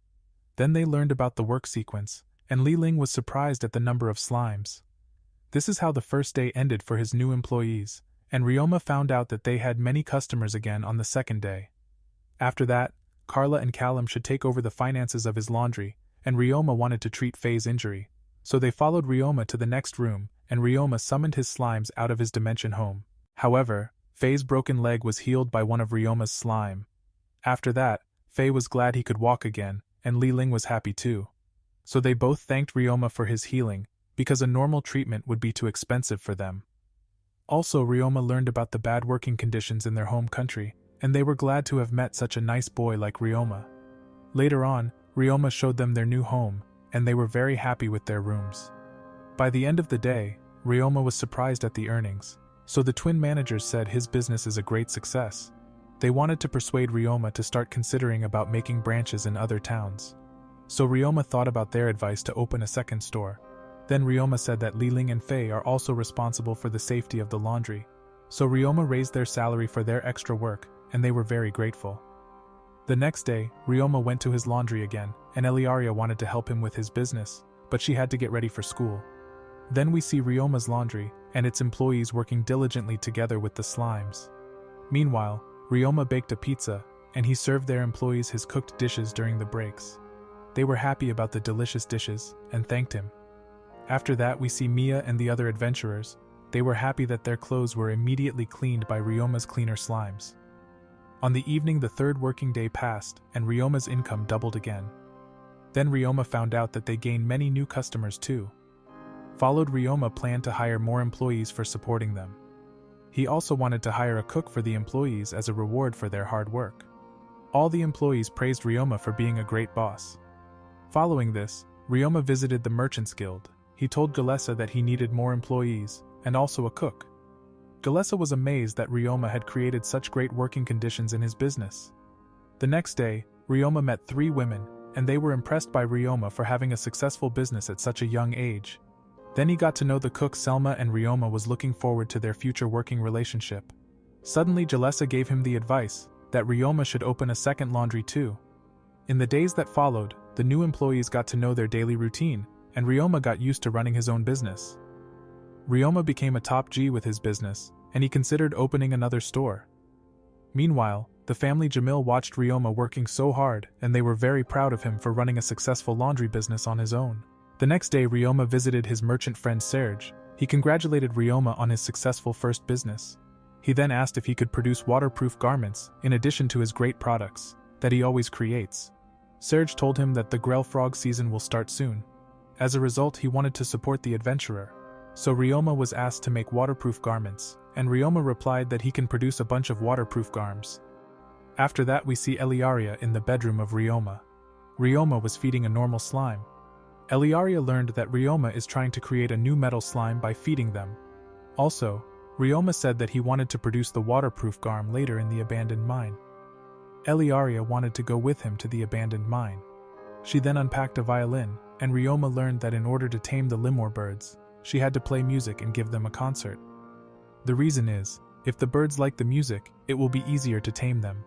Then they learned about the work sequence, and Li Ling was surprised at the number of slimes. This is how the first day ended for his new employees, and Ryoma found out that they had many customers again on the second day. After that, Carla and Callum should take over the finances of his laundry, and Ryoma wanted to treat Fei's injury, so they followed Ryoma to the next room, and Ryoma summoned his slimes out of his dimension home. However, Fei's broken leg was healed by one of Ryoma's slime. After that, Fei was glad he could walk again, and Li Ling was happy too. So they both thanked Ryoma for his healing, because a normal treatment would be too expensive for them. Also, Ryoma learned about the bad working conditions in their home country, and they were glad to have met such a nice boy like Ryoma. Later on, Ryoma showed them their new home, and they were very happy with their rooms. By the end of the day, Ryoma was surprised at the earnings, so the twin managers said his business is a great success. They wanted to persuade Ryoma to start considering about making branches in other towns. So Ryoma thought about their advice to open a second store. Then Ryoma said that Li Ling and Fei are also responsible for the safety of the laundry. So Ryoma raised their salary for their extra work, and they were very grateful. The next day, Ryoma went to his laundry again, and Eliaria wanted to help him with his business, but she had to get ready for school. Then we see Ryoma's laundry, and its employees working diligently together with the slimes. Meanwhile, Ryoma baked a pizza, and he served their employees his cooked dishes during the breaks. They were happy about the delicious dishes, and thanked him. After that, we see Mia and the other adventurers. They were happy that their clothes were immediately cleaned by Ryoma's cleaner slimes. On the evening, the third working day passed, and Ryoma's income doubled again. Then Ryoma found out that they gained many new customers too. Followed, Ryoma planned to hire more employees for supporting them. He also wanted to hire a cook for the employees as a reward for their hard work. All the employees praised Ryoma for being a great boss. Following this, Ryoma visited the Merchants Guild. He told Galessa that he needed more employees, and also a cook. Galessa was amazed that Ryoma had created such great working conditions in his business. The next day, Ryoma met 3 women, and they were impressed by Ryoma for having a successful business at such a young age. Then he got to know the cook Selma, and Ryoma was looking forward to their future working relationship. Suddenly, Jalessa gave him the advice that Ryoma should open a second laundry too. In the days that followed, the new employees got to know their daily routine, and Ryoma got used to running his own business. Ryoma became a top G with his business, and he considered opening another store. Meanwhile, the family Jamil watched Ryoma working so hard, and they were very proud of him for running a successful laundry business on his own. The next day, Ryoma visited his merchant friend Serge. He congratulated Ryoma on his successful first business. He then asked if he could produce waterproof garments, in addition to his great products that he always creates. Serge told him that the Grell Frog season will start soon. As a result, he wanted to support the adventurer. So Ryoma was asked to make waterproof garments, and Ryoma replied that he can produce a bunch of waterproof garms. After that, we see Eliaria in the bedroom of Ryoma. Ryoma was feeding a normal slime. Eliaria learned that Ryoma is trying to create a new metal slime by feeding them. Also, Ryoma said that he wanted to produce the waterproof garm later in the abandoned mine. Eliaria wanted to go with him to the abandoned mine. She then unpacked a violin, and Ryoma learned that in order to tame the lemur birds, she had to play music and give them a concert. The reason is, if the birds like the music, it will be easier to tame them.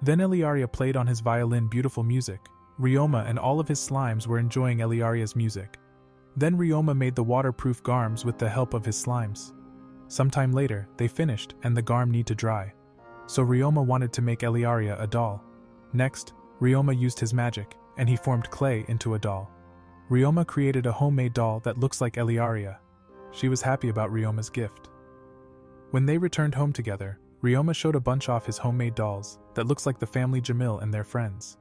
Then Eliaria played on his violin beautiful music. Ryoma and all of his slimes were enjoying Eliaria's music. Then Ryoma made the waterproof garms with the help of his slimes. Sometime later, they finished and the garm need to dry. So Ryoma wanted to make Eliaria a doll. Next, Ryoma used his magic, and he formed clay into a doll. Ryoma created a homemade doll that looks like Eliaria. She was happy about Ryoma's gift. When they returned home together, Ryoma showed a bunch of his homemade dolls that looks like the family Jamil and their friends.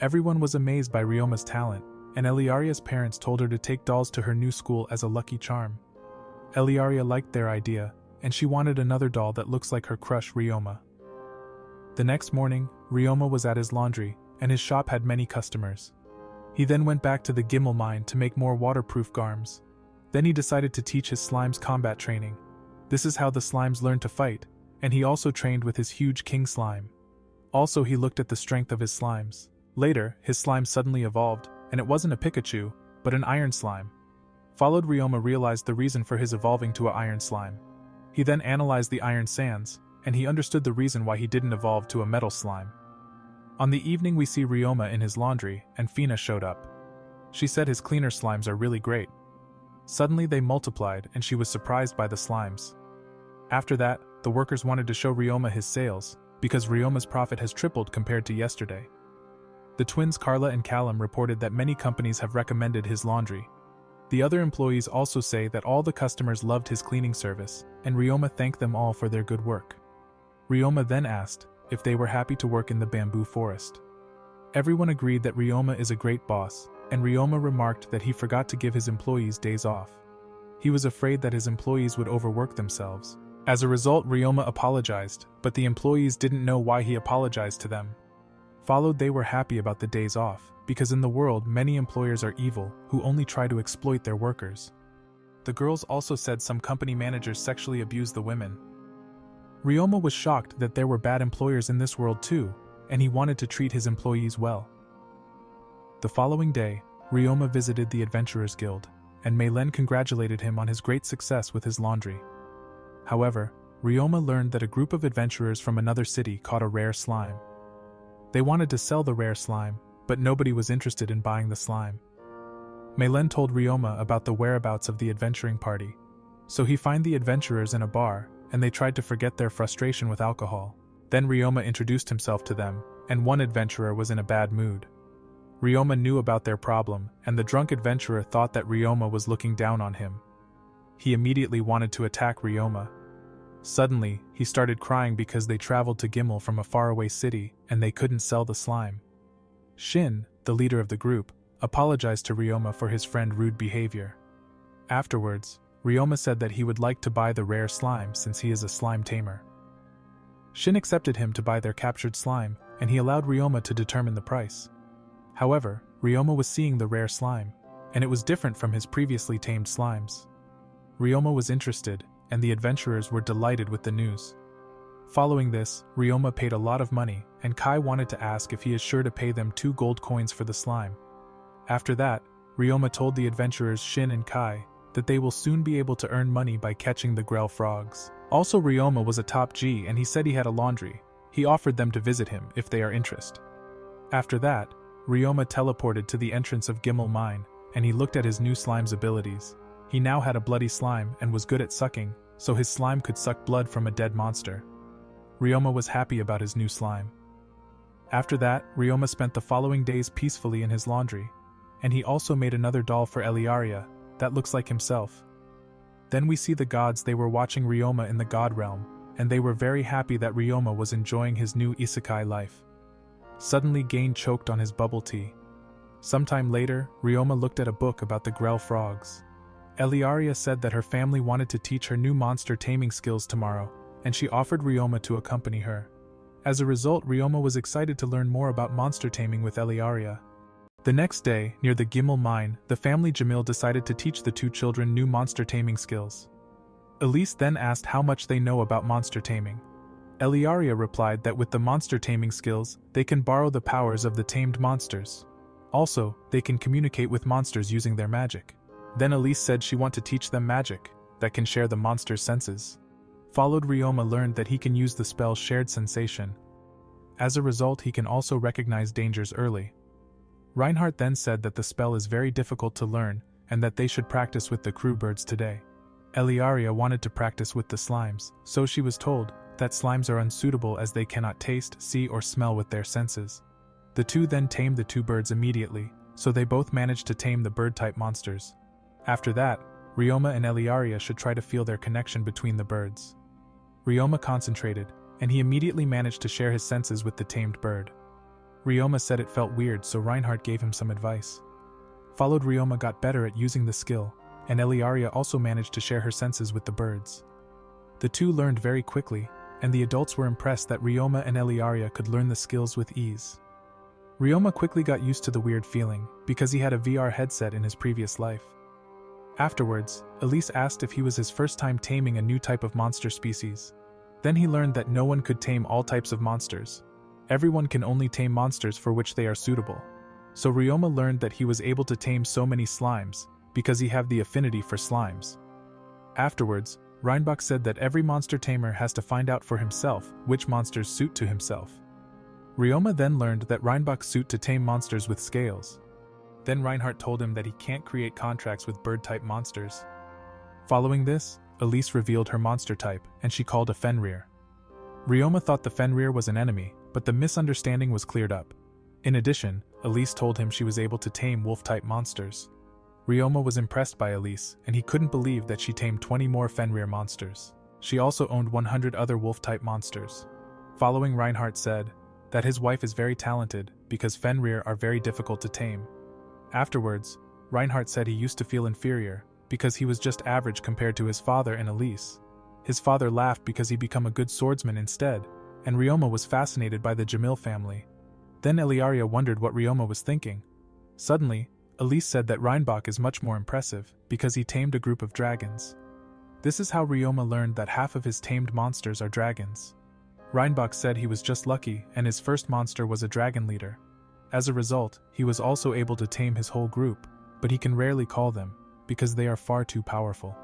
Everyone was amazed by Ryoma's talent, and Eliaria's parents told her to take dolls to her new school as a lucky charm. Eliaria liked their idea, and she wanted another doll that looks like her crush Ryoma. The next morning, Ryoma was at his laundry, and his shop had many customers. He then went back to the Gimel mine to make more waterproof garms. Then he decided to teach his slimes combat training. This is how the slimes learned to fight, and he also trained with his huge king slime. Also, he looked at the strength of his slimes. Later, his slime suddenly evolved, and it wasn't a Pikachu, but an iron slime. Followed, Ryoma realized the reason for his evolving to an iron slime. He then analyzed the iron sands, and he understood the reason why he didn't evolve to a metal slime. On the evening, we see Ryoma in his laundry, and Fina showed up. She said his cleaner slimes are really great. Suddenly they multiplied, and she was surprised by the slimes. After that, the workers wanted to show Ryoma his sales, because Ryoma's profit has tripled compared to yesterday. The twins Carla and Callum reported that many companies have recommended his laundry. The other employees also say that all the customers loved his cleaning service, and Ryoma thanked them all for their good work. Ryoma then asked if they were happy to work in the bamboo forest. Everyone agreed that Ryoma is a great boss, and Ryoma remarked that he forgot to give his employees days off. He was afraid that his employees would overwork themselves. As a result, Ryoma apologized, but the employees didn't know why he apologized to them. Followed, they were happy about the days off, because in the world many employers are evil, who only try to exploit their workers. The girls also said some company managers sexually abuse the women. Ryoma was shocked that there were bad employers in this world too, and he wanted to treat his employees well. The following day, Ryoma visited the Adventurers Guild, and Meilen congratulated him on his great success with his laundry. However, Ryoma learned that a group of adventurers from another city caught a rare slime. They wanted to sell the rare slime, but nobody was interested in buying the slime. Meilen told Ryoma about the whereabouts of the adventuring party. So he found the adventurers in a bar, and they tried to forget their frustration with alcohol. Then Ryoma introduced himself to them, and one adventurer was in a bad mood. Ryoma knew about their problem, and the drunk adventurer thought that Ryoma was looking down on him. He immediately wanted to attack Ryoma. Suddenly, he started crying because they traveled to Gimel from a faraway city, and they couldn't sell the slime. Shin, the leader of the group, apologized to Ryoma for his friend's rude behavior. Afterwards, Ryoma said that he would like to buy the rare slime since he is a slime tamer. Shin accepted him to buy their captured slime, and he allowed Ryoma to determine the price. However, Ryoma was seeing the rare slime, and it was different from his previously tamed slimes. Ryoma was interested, and the adventurers were delighted with the news. Following this, Ryoma paid a lot of money, and Kai wanted to ask if he is sure to pay them 2 gold coins for the slime. After that, Ryoma told the adventurers Shin and Kai that they will soon be able to earn money by catching the Grell frogs. Also, Ryoma was a top G and he said he had a laundry. He offered them to visit him if they are interested. After that, Ryoma teleported to the entrance of Gimel Mine, and he looked at his new slime's abilities. He now had a bloody slime and was good at sucking, so his slime could suck blood from a dead monster. Ryoma was happy about his new slime. After that, Ryoma spent the following days peacefully in his laundry, and he also made another doll for Eliaria that looks like himself. Then we see the gods. They were watching Ryoma in the god realm, and they were very happy that Ryoma was enjoying his new isekai life. Suddenly, Gain choked on his bubble tea. Sometime later, Ryoma looked at a book about the Grell frogs. Eliaria said that her family wanted to teach her new monster taming skills tomorrow, and she offered Ryoma to accompany her. As a result, Ryoma was excited to learn more about monster taming with Eliaria. The next day, near the Gimel mine, the family Jamil decided to teach the 2 children new monster taming skills. Elise then asked how much they know about monster taming. Eliaria replied that with the monster taming skills, they can borrow the powers of the tamed monsters. Also, they can communicate with monsters using their magic. Then Elise said she wanted to teach them magic that can share the monster's senses. Followed, Ryoma learned that he can use the spell Shared Sensation. As a result, he can also recognize dangers early. Reinhardt then said that the spell is very difficult to learn, and that they should practice with the crew birds today. Eliaria wanted to practice with the slimes, so she was told that slimes are unsuitable as they cannot taste, see or smell with their senses. The 2 then tamed the 2 birds immediately, so they both managed to tame the bird-type monsters. After that, Ryoma and Eliaria should try to feel their connection between the birds. Ryoma concentrated, and he immediately managed to share his senses with the tamed bird. Ryoma said it felt weird, so Reinhardt gave him some advice. Followed Ryoma got better at using the skill, and Eliaria also managed to share her senses with the birds. The two learned very quickly, and the adults were impressed that Ryoma and Eliaria could learn the skills with ease. Ryoma quickly got used to the weird feeling, because he had a VR headset in his previous life. Afterwards, Elise asked if he was his first time taming a new type of monster species. Then he learned that no one could tame all types of monsters. Everyone can only tame monsters for which they are suitable. So Ryoma learned that he was able to tame so many slimes, because he had the affinity for slimes. Afterwards, Reinbach said that every monster tamer has to find out for himself which monsters suit to himself. Ryoma then learned that Reinbach suit to tame monsters with scales. Then Reinhardt told him that he can't create contracts with bird-type monsters. Following this, Elise revealed her monster type, and she called a Fenrir. Ryoma thought the Fenrir was an enemy, but the misunderstanding was cleared up. In addition, Elise told him she was able to tame wolf-type monsters. Ryoma was impressed by Elise, and he couldn't believe that she tamed 20 more Fenrir monsters. She also owned 100 other wolf-type monsters. Following, Reinhardt said that his wife is very talented because Fenrir are very difficult to tame. Afterwards, Reinhardt said he used to feel inferior because he was just average compared to his father and Elise. His father laughed because he became a good swordsman instead, and Ryoma was fascinated by the Jamil family. Then Eliaria wondered what Ryoma was thinking. Suddenly, Elise said that Reinbach is much more impressive because he tamed a group of dragons. This is how Ryoma learned that half of his tamed monsters are dragons. Reinbach said he was just lucky and his first monster was a dragon leader. As a result, he was also able to tame his whole group, but he can rarely call them because they are far too powerful.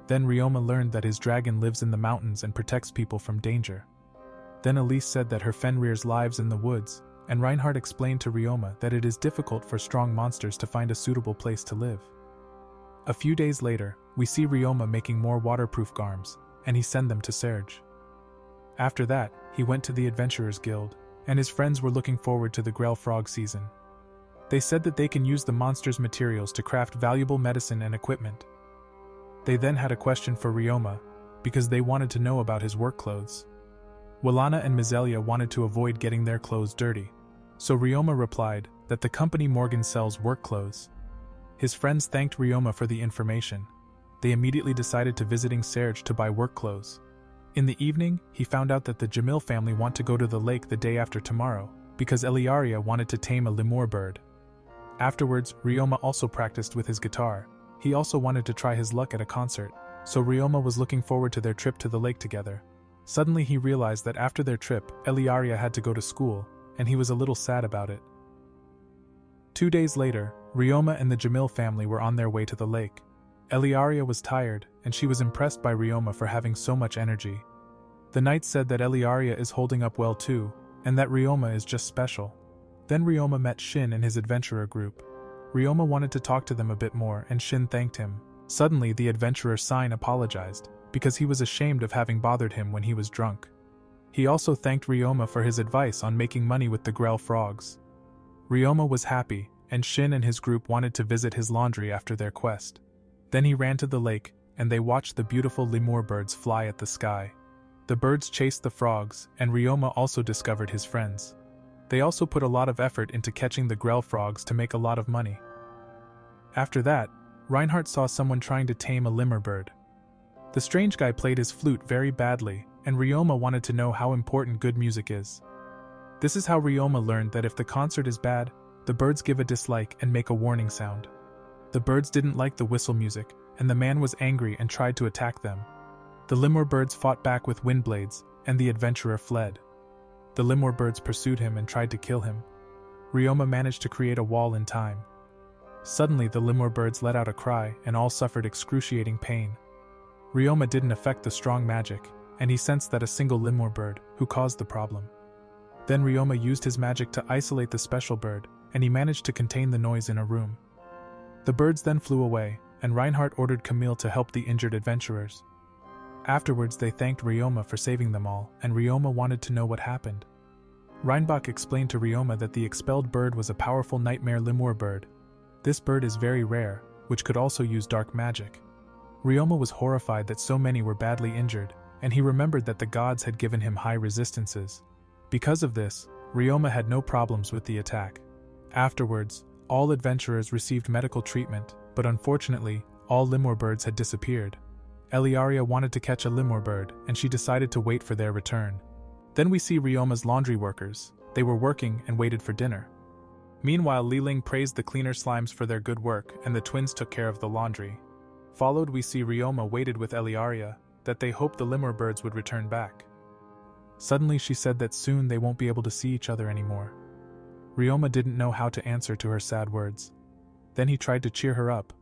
Then Ryoma learned that his dragon lives in the mountains and protects people from danger. Then Elise said that her Fenrir's lives in the woods, and Reinhardt explained to Ryoma that it is difficult for strong monsters to find a suitable place to live. A few days later, we see Ryoma making more waterproof garms, and he sent them to Serge. After that, he went to the Adventurers Guild, and his friends were looking forward to the Grell Frog season. They said that they can use the monster's materials to craft valuable medicine and equipment. They then had a question for Ryoma, because they wanted to know about his work clothes. Walana and Mizelia wanted to avoid getting their clothes dirty, so Ryoma replied that the company Morgan sells work clothes. His friends thanked Ryoma for the information. They immediately decided to visiting Serge to buy work clothes. In the evening, he found out that the Jamil family want to go to the lake the day after tomorrow, because Eliaria wanted to tame a lemur bird. Afterwards, Ryoma also practiced with his guitar. He also wanted to try his luck at a concert, so Ryoma was looking forward to their trip to the lake together. Suddenly he realized that after their trip, Eliaria had to go to school, and he was a little sad about it. 2 days later, Ryoma and the Jamil family were on their way to the lake. Eliaria was tired, and she was impressed by Ryoma for having so much energy. The knight said that Eliaria is holding up well too, and that Ryoma is just special. Then Ryoma met Shin and his adventurer group. Ryoma wanted to talk to them a bit more, and Shin thanked him. Suddenly the adventurer Sign apologized, because he was ashamed of having bothered him when he was drunk. He also thanked Ryoma for his advice on making money with the Grell frogs. Ryoma was happy, and Shin and his group wanted to visit his laundry after their quest. Then he ran to the lake, and they watched the beautiful lemur birds fly at the sky. The birds chased the frogs, and Ryoma also discovered his friends. They also put a lot of effort into catching the Grell frogs to make a lot of money. After that, Reinhardt saw someone trying to tame a lemur bird. The strange guy played his flute very badly, and Ryoma wanted to know how important good music is. This is how Ryoma learned that if the concert is bad, the birds give a dislike and make a warning sound. The birds didn't like the whistle music, and the man was angry and tried to attack them. The lemur birds fought back with wind blades, and the adventurer fled. The lemur birds pursued him and tried to kill him. Ryoma managed to create a wall in time. Suddenly the lemur birds let out a cry, and all suffered excruciating pain. Ryoma didn't affect the strong magic, and he sensed that a single lemur bird who caused the problem. Then Ryoma used his magic to isolate the special bird, and he managed to contain the noise in a room. The birds then flew away, and Reinhardt ordered Camille to help the injured adventurers. Afterwards they thanked Ryoma for saving them all, and Ryoma wanted to know what happened. Reinbach explained to Ryoma that the expelled bird was a powerful nightmare lemur bird. This bird is very rare, which could also use dark magic. Ryoma was horrified that so many were badly injured, and he remembered that the gods had given him high resistances. Because of this, Ryoma had no problems with the attack. Afterwards, All adventurers received medical treatment, but unfortunately, all lemur birds had disappeared. Eliaria wanted to catch a lemur bird, and she decided to wait for their return. Then we see Ryoma's laundry workers. They were working and waited for dinner. Meanwhile, Liling praised the cleaner slimes for their good work, and the twins took care of the laundry. Followed, we see Ryoma waited with Eliaria, that they hoped the lemur birds would return back. Suddenly she said that soon they won't be able to see each other anymore. Ryoma didn't know how to answer to her sad words. Then he tried to cheer her up,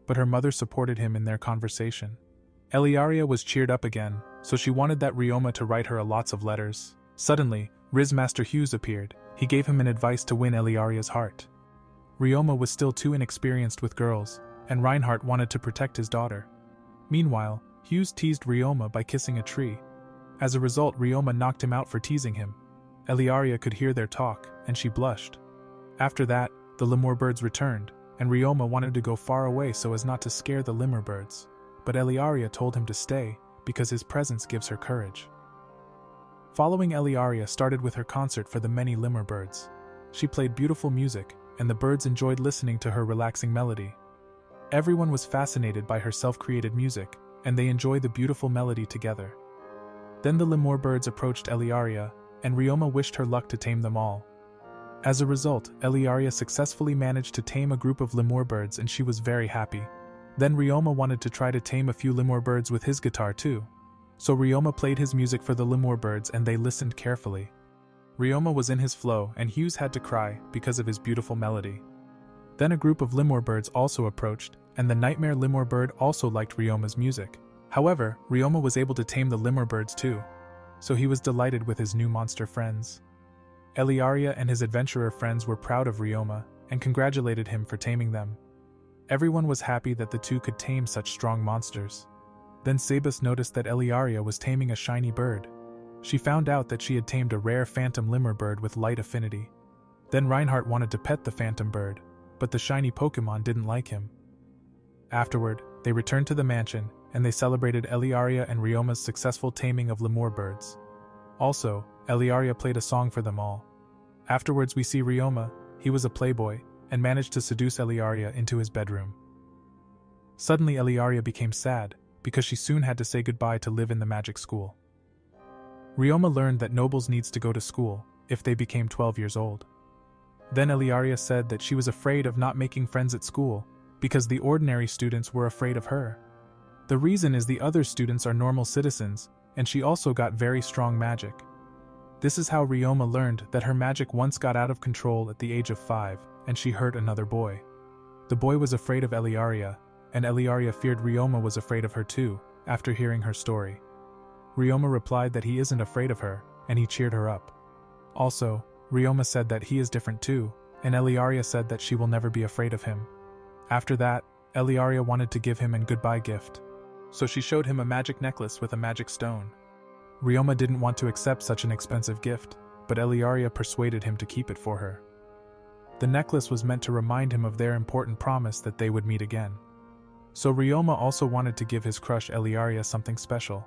but her mother supported him in their conversation. Eliaria was cheered up again, so she wanted that Ryoma to write her lots of letters. Suddenly, Riz Master Hughes appeared. He gave him an advice to win Eliaria's heart. Ryoma was still too inexperienced with girls, and Reinhardt wanted to protect his daughter. Meanwhile, Hughes teased Ryoma by kissing a tree. As a result, Ryoma knocked him out for teasing him. Eliaria could hear their talk, and she blushed. After that, the lemur birds returned, and Ryoma wanted to go far away so as not to scare the lemur birds. But Eliaria told him to stay, because his presence gives her courage. Following, Eliaria started with her concert for the many lemur birds. She played beautiful music, and the birds enjoyed listening to her relaxing melody. Everyone was fascinated by her self-created music, and they enjoyed the beautiful melody together. Then the lemur birds approached Eliaria, and Ryoma wished her luck to tame them all. As a result, Eliaria successfully managed to tame a group of lemur birds, and she was very happy. Then Ryoma wanted to try to tame a few lemur birds with his guitar too. So Ryoma played his music for the lemur birds and they listened carefully. Ryoma was in his flow and Hughes had to cry because of his beautiful melody. Then a group of lemur birds also approached, and the nightmare lemur bird also liked Ryoma's music. However, Ryoma was able to tame the lemur birds too, so he was delighted with his new monster friends. Eliaria and his adventurer friends were proud of Ryoma and congratulated him for taming them. Everyone was happy that the two could tame such strong monsters. Then Sabus noticed that Eliaria was taming a shiny bird. She found out that she had tamed a rare phantom lemur bird with light affinity. Then Reinhardt wanted to pet the phantom bird, but the shiny Pokemon didn't like him. Afterward, they returned to the mansion, and they celebrated Eliaria and Ryoma's successful taming of lemur birds. Also, Eliaria played a song for them all. Afterwards we see Ryoma. He was a playboy, and managed to seduce Eliaria into his bedroom. Suddenly Eliaria became sad, because she soon had to say goodbye to live in the magic school. Ryoma learned that nobles needs to go to school, if they became 12 years old. Then Eliaria said that she was afraid of not making friends at school, because the ordinary students were afraid of her. The reason is the other students are normal citizens, and she also got very strong magic. This is how Ryoma learned that her magic once got out of control at the age of 5, and she hurt another boy. The boy was afraid of Eliaria, and Eliaria feared Ryoma was afraid of her too, after hearing her story. Ryoma replied that he isn't afraid of her, and he cheered her up. Also, Ryoma said that he is different too, and Eliaria said that she will never be afraid of him. After that, Eliaria wanted to give him a goodbye gift. So she showed him a magic necklace with a magic stone. Ryoma didn't want to accept such an expensive gift, but Eliaria persuaded him to keep it for her. The necklace was meant to remind him of their important promise that they would meet again. So Ryoma also wanted to give his crush Eliaria something special.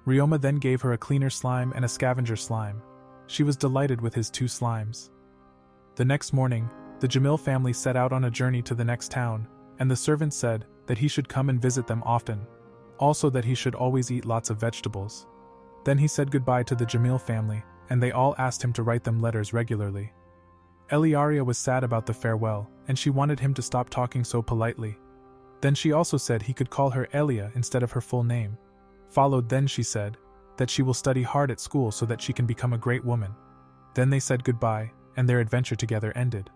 Ryoma then gave her a cleaner slime and a scavenger slime. She was delighted with his 2 slimes. The next morning, the Jamil family set out on a journey to the next town, and the servant said that he should come and visit them often, also that he should always eat lots of vegetables. Then he said goodbye to the Jamil family, and they all asked him to write them letters regularly. Eliaria was sad about the farewell, and she wanted him to stop talking so politely. Then she also said he could call her Elia instead of her full name. Followed then she said that she will study hard at school so that she can become a great woman. Then they said goodbye, and their adventure together ended.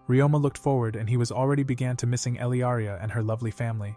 Ryoma looked forward and he was already began to missing Eliaria and her lovely family.